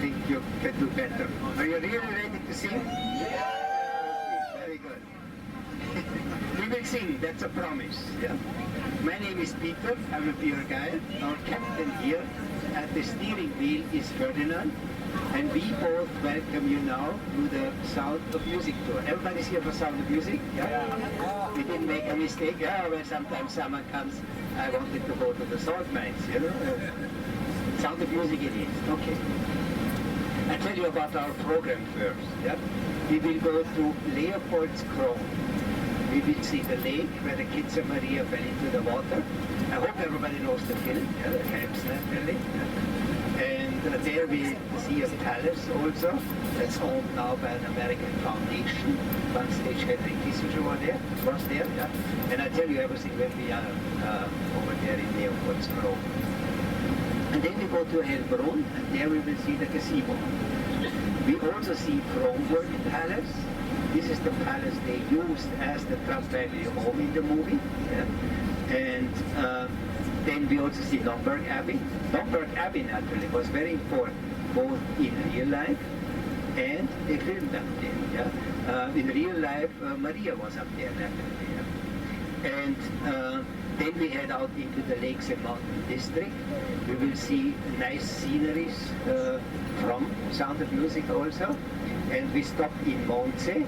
think you can do better. Are you really ready to sing? Yeah! Very good. We will sing, that's a promise. Yeah? My name is Peter, I will be your guide. Our captain here at the steering wheel is Ferdinand, and we both welcome you now to the Sound of Music tour. Everybody's here for Sound of Music? Yeah? We didn't make a mistake. Yeah, well, sometimes someone comes, I wanted to go to the salt mines, you know? Sound of Music it is. Okay. I'll tell you about our program first. Yeah? We will go to Leopoldskron. We will see the lake where the kids of Maria fell into the water. I hope everybody knows the film, yeah, the Krebsner lake. Yeah? And there we see a palace also that's owned now by an American foundation. One stage Henry Kissinger was there. Yeah? And I'll tell you everything when we are over there in Leopoldskron. And then we go to Hellbrunn, and there we will see the gazebo. We also see Kronborg Palace. This is the palace they used as the Trump family home in the movie. Yeah? And then we also see Lomberg Abbey. Lomberg Abbey naturally was very important, both in real life and they filmed up there. Yeah? In real life, Maria was up there naturally. Yeah? And then we head out into the Lakes and Mountain District. We will see nice sceneries from Sound of Music also. And we stop in Mondsee.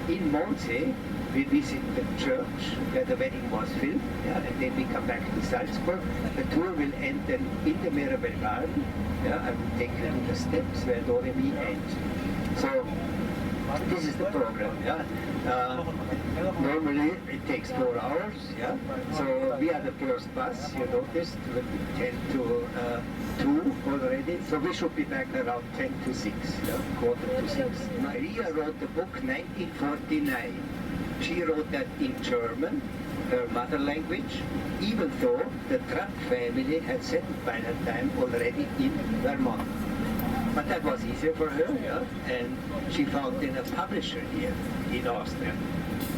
In Mondsee, we visit the church where the wedding was filmed, yeah, and then we come back to Salzburg. The tour will end then in the Mirabell garden. Yeah, I will take you to the steps where Doremi ends. So this is the program. Yeah. Normally it takes 4 hours. Yeah. So we are the first bus. You noticed we 10 to 2 already. So we should be back around 10 to 6. Yeah, quarter to 6. Maria wrote the book 1949. She wrote that in German, her mother language, even though the Trump family had settled by that time already in Vermont. But that was easier for her, yeah? And she found then a publisher here in Austria.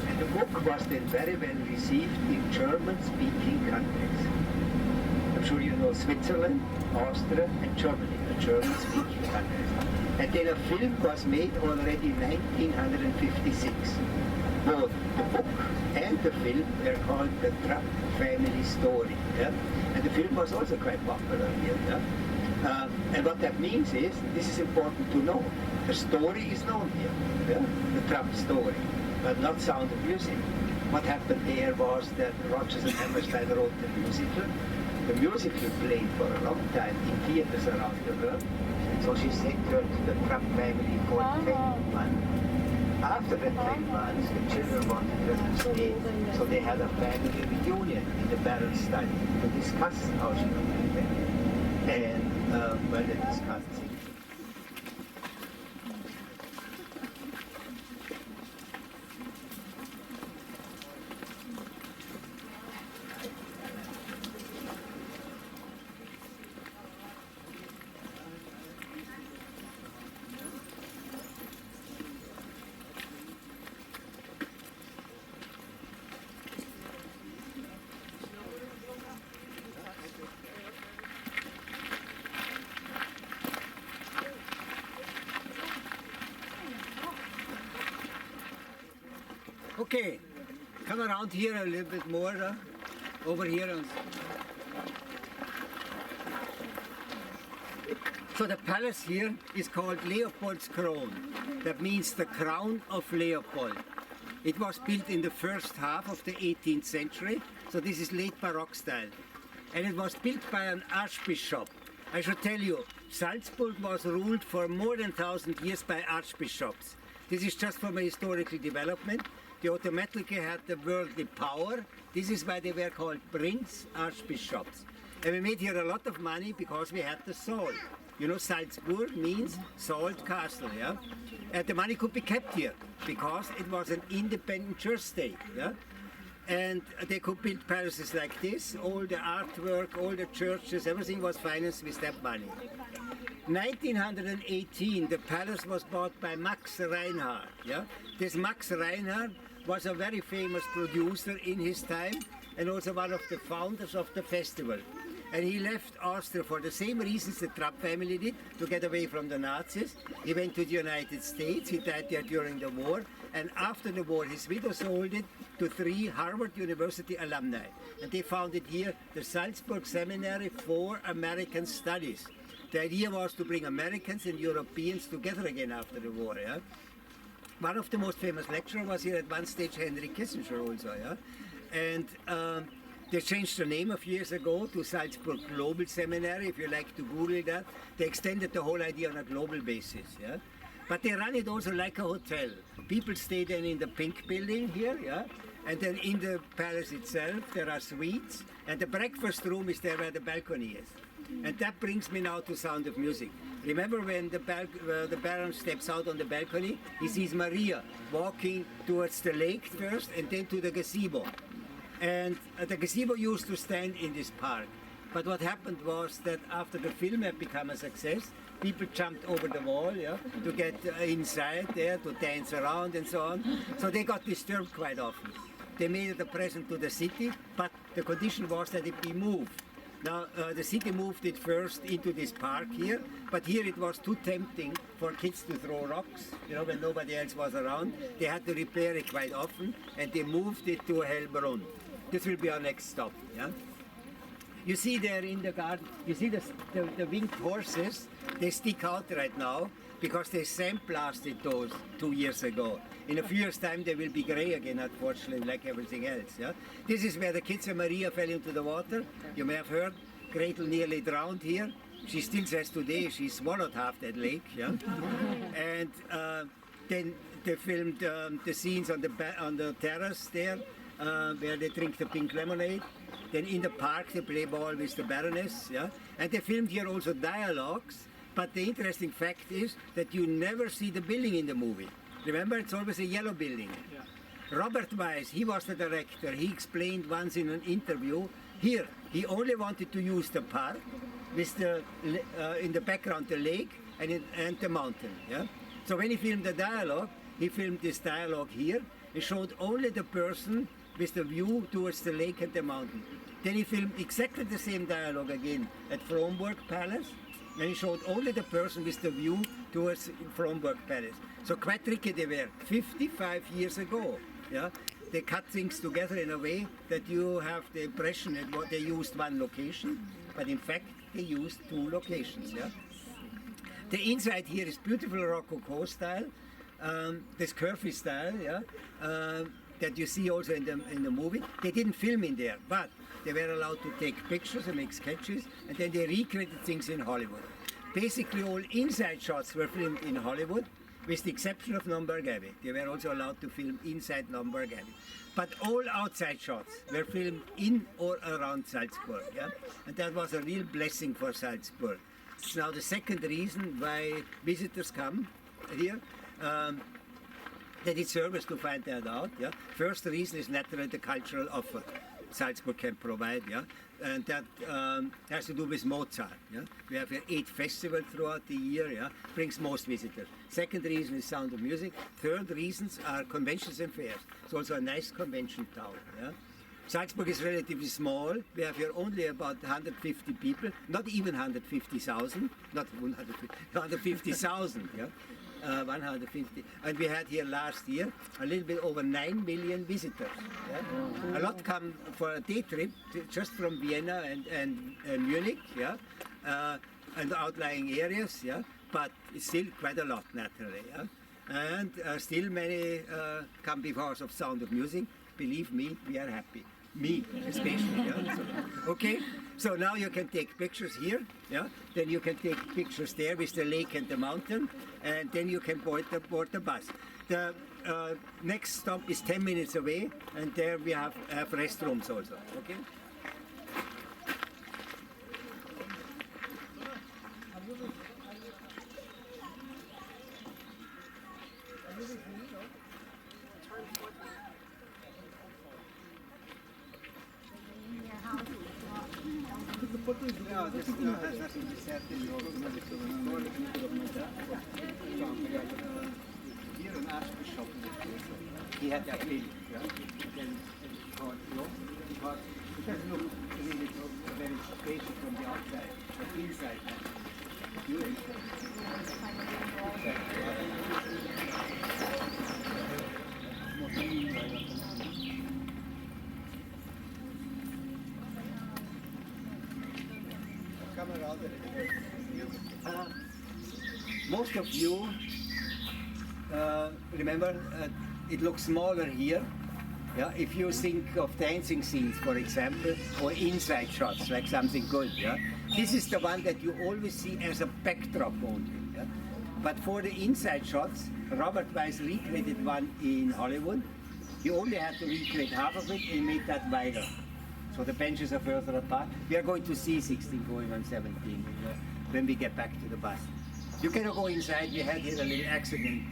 And the book was then very well received in German-speaking countries. I'm sure you know Switzerland, Austria, and Germany, the German-speaking countries. And then a film was made already in 1956. Both the book and the film were called The Trump Family Story. Yeah? And the film was also quite popular here. Yeah? And what that means is, this is important to know, the story is known here, yeah? The Trump story, but not Sound of Music. What happened there was that Rodgers and Hammerstein wrote the musical. The musical played for a long time in theaters around the world. So she sent her to the Trump family for 10 months. After the 10 months, the children wanted her to stay. So they had a family reunion in the Barrel study to discuss how she would be there. And well, they discussed things. Okay, come around here a little bit more, over here. So the palace here is called Leopoldskron. That means the crown of Leopold. It was built in the first half of the 18th century, so this is late Baroque style. And it was built by an archbishop. I should tell you, Salzburg was ruled for more than 1,000 years by archbishops. This is just from a historical development. They automatically had the worldly power. This is why they were called prince archbishops. And we made here a lot of money because we had the salt. You know, Salzburg means salt castle, yeah? And the money could be kept here because it was an independent church state, yeah? And they could build palaces like this. All the artwork, all the churches, everything was financed with that money. 1918, the palace was bought by Max Reinhardt, yeah? This Max Reinhardt was a very famous producer in his time and also one of the founders of the festival. And he left Austria for the same reasons the Trapp family did, to get away from the Nazis. He went to the United States, he died there during the war, and after the war his widow sold it to 3 Harvard University alumni. And they founded here the Salzburg Seminary for American Studies. The idea was to bring Americans and Europeans together again after the war. Yeah? One of the most famous lecturers was here at one stage Henry Kissinger also. Yeah? And they changed the name a few years ago to Salzburg Global Seminary. If you like to Google that, they extended the whole idea on a global basis. Yeah? But they run it also like a hotel. People stay then in the pink building here, yeah? And then in the palace itself there are suites, and the breakfast room is there where the balcony is. And that brings me now to Sound of Music. Remember when the Baron steps out on the balcony, he sees Maria walking towards the lake first and then to the gazebo. And the gazebo used to stand in this park. But what happened was that after the film had become a success, people jumped over the wall, yeah, to get inside there, to dance around and so on. So they got disturbed quite often. They made it a present to the city, but the condition was that it be moved. Now, the city moved it first into this park here, but here it was too tempting for kids to throw rocks, you know, when nobody else was around. They had to repair it quite often, and they moved it to Hellbrunn. This will be our next stop, yeah? You see there in the garden, you see the winged horses, they stick out right now because they sandblasted those 2 years ago. In a few years' time they will be grey again, unfortunately, like everything else. Yeah? This is where the kids and Maria fell into the water. You may have heard, Gretel nearly drowned here. She still says today she swallowed half that lake. Yeah? And then they filmed the scenes on the terrace there, where they drink the pink lemonade. Then in the park they play ball with the Baroness, yeah? And they filmed here also dialogues, but the interesting fact is that you never see the building in the movie. Remember, it's always a yellow building. Yeah. Robert Weiss, he was the director, he explained once in an interview, here, he only wanted to use the park, with the, in the background the lake and the mountain. Yeah? So when he filmed the dialogue, he filmed this dialogue here, he showed only the person with the view towards the lake and the mountain. Then he filmed exactly the same dialogue again at Fromburg Palace, and he showed only the person with the view towards Fromburg Palace. So quite tricky they were, 55 years ago. Yeah? They cut things together in a way that you have the impression that they used one location, but in fact they used 2 locations. Yeah? The inside here is beautiful Rococo style, this curvy style, yeah? That you see also in the movie. They didn't film in there, but they were allowed to take pictures and make sketches, and then they recreated things in Hollywood. Basically all inside shots were filmed in Hollywood, with the exception of Nürnberg Abbey. They were also allowed to film inside Nürnberg Abbey. But all outside shots were filmed in or around Salzburg, yeah? And that was a real blessing for Salzburg. It's now the second reason why visitors come here. They did service to find that out. Yeah? First reason is naturally the cultural offer Salzburg can provide, yeah? And that has to do with Mozart. Yeah? We have here 8 festivals throughout the year, yeah? Brings most visitors. Second reason is Sound of Music. Third reasons are conventions and fairs. It's also a nice convention town. Yeah? Salzburg is relatively small. We have here only about 150 people, not even 150,000, not 150,000. Yeah? 150, and we had here last year a little bit over 9 million visitors. Yeah? A lot come for a day trip just from Vienna and Munich, yeah, and outlying areas, yeah. But it's still quite a lot, naturally, yeah. And still many come because of Sound of Music. Believe me, we are happy. Me, especially. Yeah? So, okay, so now you can take pictures here, yeah? Then you can take pictures there with the lake and the mountain, and then you can board the bus. The next stop is 10 minutes away, and there we have restrooms also, okay? No, this has nothing to say in your here an archbishop, he had that building, yeah? Then called, because it doesn't look really very spacious for around a little bit. Most of you remember it looks smaller here. Yeah, if you think of dancing scenes, for example, or inside shots, like something good, yeah, this is the one that you always see as a backdrop only. Yeah? But for the inside shots, Robert Weiss recreated one in Hollywood. He only had to recreate half of it and make that wider. So the benches are further apart. We are going to see 16 going on 17 when we get back to the bus. You cannot go inside. We had here a little accident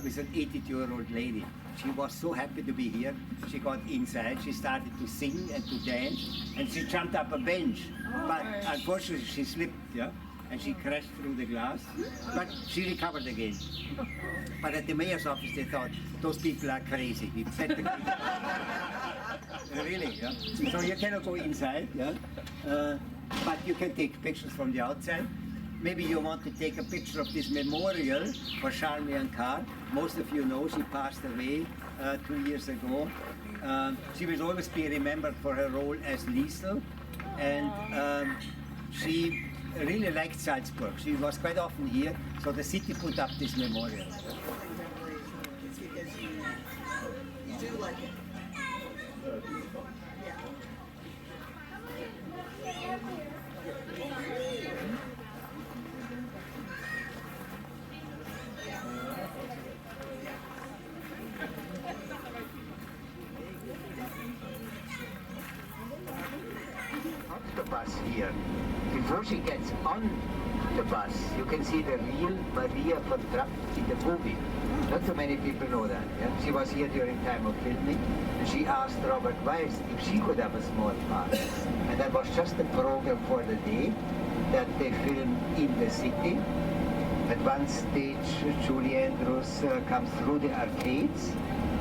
with an 82-year-old lady. She was so happy to be here. She got inside. She started to sing and to dance, and she jumped up a bench. But unfortunately, she slipped, yeah, and she crashed through the glass. But she recovered again. But at the mayor's office, they thought those people are crazy. We better keep them. Really, yeah. So you cannot go inside, yeah. But you can take pictures from the outside. Maybe you want to take a picture of this memorial for Charmian Carr. Most of you know she passed away 2 years ago. She will always be remembered for her role as Liesel, and she really liked Salzburg. She was quite often here, so the city put up this memorial. It's because you do like it. The bus here. Before she gets on the bus, you can see the real Maria von Trapp in the movie. Not so many people know that. Yeah? She was here during time of filming, and she asked Robert Weiss if she could have a small part. And that was just the program for the day that they filmed in the city. At one stage, Julie Andrews comes through the arcades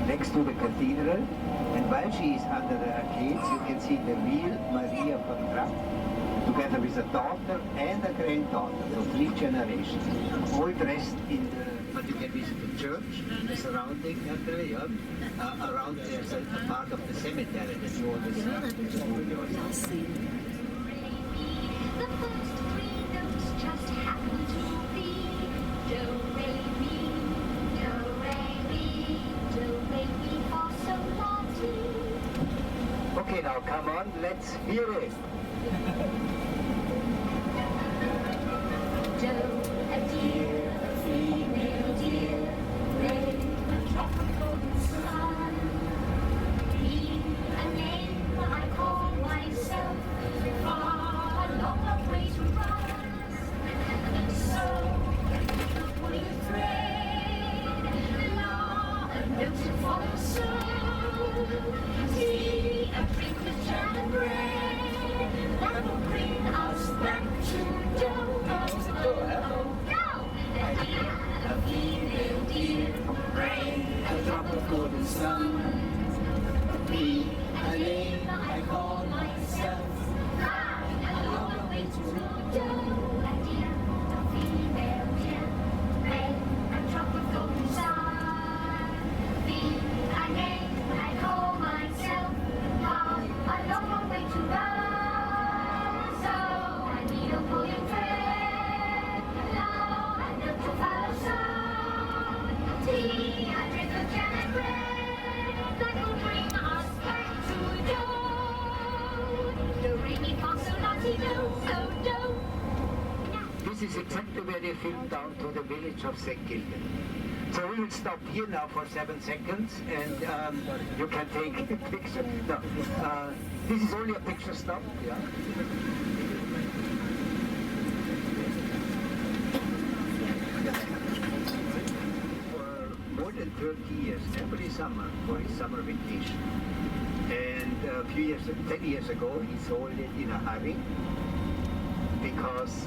next to the cathedral, and while she is under the arcades, you can see the real Maria von Trapp, together with a daughter and a granddaughter, so 3 generations, all dressed in the, but you can visit the church, the surrounding area, yeah? Around there's a part of the cemetery that you always see. The first 3 notes just happen to be do, re, mi, do, re, mi, do, re, mi, fa, sol, la, ti. Okay, now come on, let's hear it. Do, a deer, a female deer, re, a tropical sun. Me, a name I call myself, far, a long way to run. So, pulling thread, la, a note to follow, so, tea, a drink with jam and bread, that will bring us back to dough. A deer, a female deer, rain, a drop of golden sun. Me, a name I call myself, fly, a long way to dough. A deer, a female deer, rain, a drop of golden sun. Me, a name I call myself, fly, a long way to run. So I need a pulling thread, now I know to follow some. Tea, I drink a jam and bread, that will bring us back to dough. Do, re, mi, fa, sol, la, ti, do, so do. This is exactly where they filmed down to the village of St. Gilgen. So we will stop here now for 7 seconds, and you can take a picture. No, this is only a picture stop. Yeah. For more than 30 years, every summer for his summer vacation. And 10 years ago, he sold it in a hurry because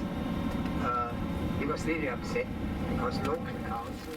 he was really upset because local council.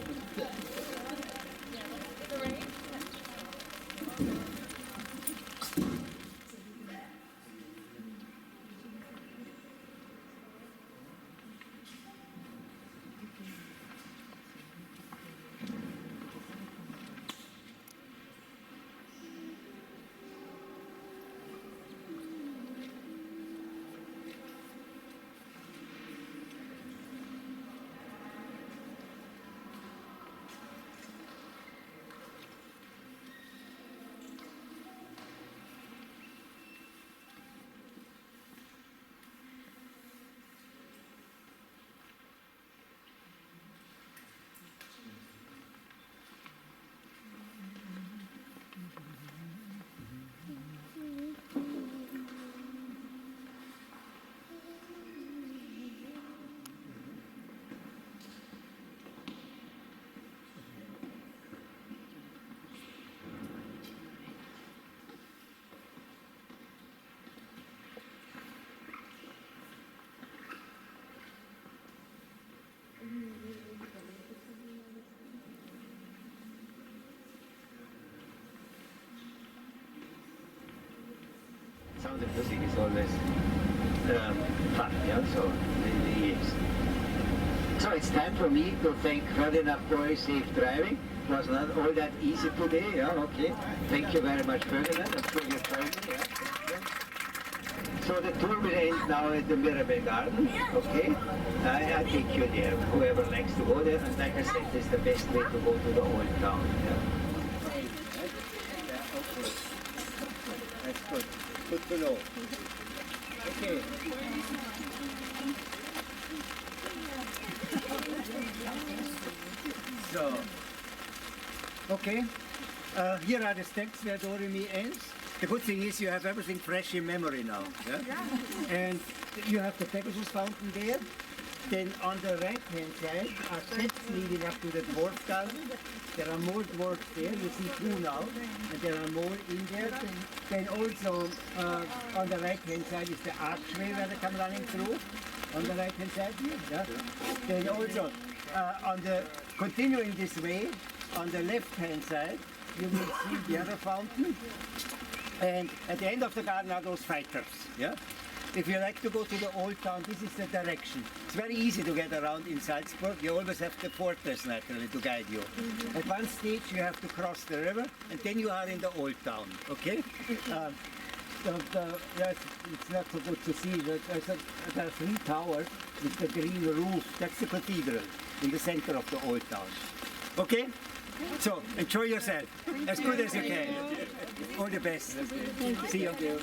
sound of music is always fun, yeah, so it is. So it's time for me to thank Ferdinand for his safe driving. It was not all that easy today, yeah, okay. Thank you very much, Ferdinand. I'm sure you joined me, yeah. So the tour will end now at the Mirabell Garden, okay? I take you there, whoever likes to go there. And like I said, it's the best way to go to the old town, yeah. That's good. Good to know. Okay. So, okay. Here are the steps where Do Re Mi ends. The good thing is you have everything fresh in memory now. Yeah? And you have the Pegasus fountain there. Then on the right hand side are steps leading up to the dwarf garden. There are more dwarfs there, you see two now, and there are more in there. Then also on the right hand side is the archway where they come running through. On the right hand side here. Yeah? Then also on the continuing this way, on the left hand side, you will see the other fountain. And at the end of the garden are those fighters. Yeah? If you like to go to the old town, this is the direction. It's very easy to get around in Salzburg. You always have the fortress naturally to guide you. At one stage you have to cross the river and then you are in the old town. Okay? Yes, it's not so good to see. There are three towers with the green roof. That's the cathedral in the center of the old town. Okay? So, enjoy yourself as good as you can. All the best. See you.